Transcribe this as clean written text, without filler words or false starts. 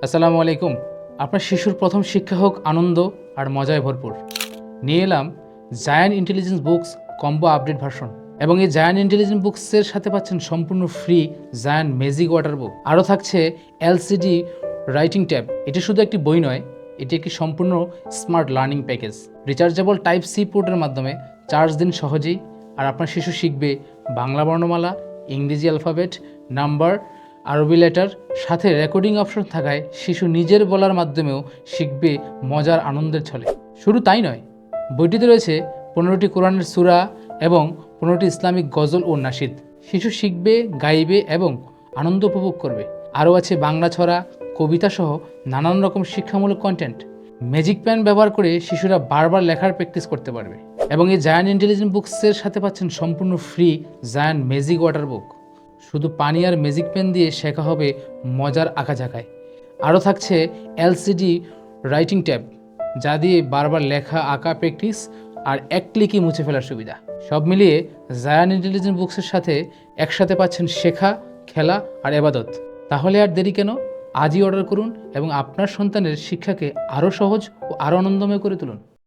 আসসালামু আলাইকুম। আপনার শিশুর প্রথম শিক্ষা হোক আনন্দ আর মজায় ভরপুর। নিয়ে এলাম giant intelligence books combo update version, এবং এই জায়ান্ট ইন্টেলিজেন্স বুকসের সাথে পাচ্ছেন সম্পূর্ণ ফ্রি জায়ান্ট ম্যাজিক ওয়াটার বুক। আরও থাকছে এলসিডি রাইটিং ট্যাব। এটি শুধু একটি বই নয়, এটি একটি সম্পূর্ণ smart learning package. Rechargeable type C পোর্টের মাধ্যমে চার্জ দিন সহজেই, আর আপনার শিশু শিখবে বাংলা বর্ণমালা, ইংরেজি অ্যালফাবেট, নাম্বার, আরবি লেটার। সাথে রেকর্ডিং অপশন থাকায় শিশু নিজের বলার মাধ্যমেও শিখবে মজার আনন্দের ছলে। শুধু তাই নয়, বইটিতে রয়েছে 15টি কোরআনের সূরা এবং 15টি ইসলামিক গজল ও নাশিদ। শিশু শিখবে, গাইবে এবং আনন্দ উপভোগ করবে। আরও আছে বাংলা ছড়া, কবিতা সহ নানান রকম শিক্ষামূলক কন্টেন্ট। ম্যাজিক পেন ব্যবহার করে শিশুরা বারবার লেখার প্র্যাকটিস করতে পারবে। এবং এই জায়ান্ট ইন্টেলিজেন্ট বুকসের সাথে পাচ্ছেন সম্পূর্ণ ফ্রি জায়ান্ট ম্যাজিক ওয়াটার বুক। শুধু পানি আর ম্যাজিক পেন দিয়ে শেখা হবে মজার আঁকাঝাঁকায়। আরও থাকছে এলসিডি রাইটিং ট্যাব, যা দিয়ে বারবার লেখা আঁকা প্র্যাকটিস আর এক ক্লিকই মুছে ফেলার সুবিধা। সব মিলিয়ে জায়ান্ট ইন্টেলিজেন্ট বুকসের সাথে একসাথে পাচ্ছেন শেখা, খেলা আর এবাদত। তাহলে আর দেরি কেন? আজই অর্ডার করুন এবং আপনার সন্তানের শিক্ষাকে আরও সহজ ও আরও আনন্দময় করে তুলুন।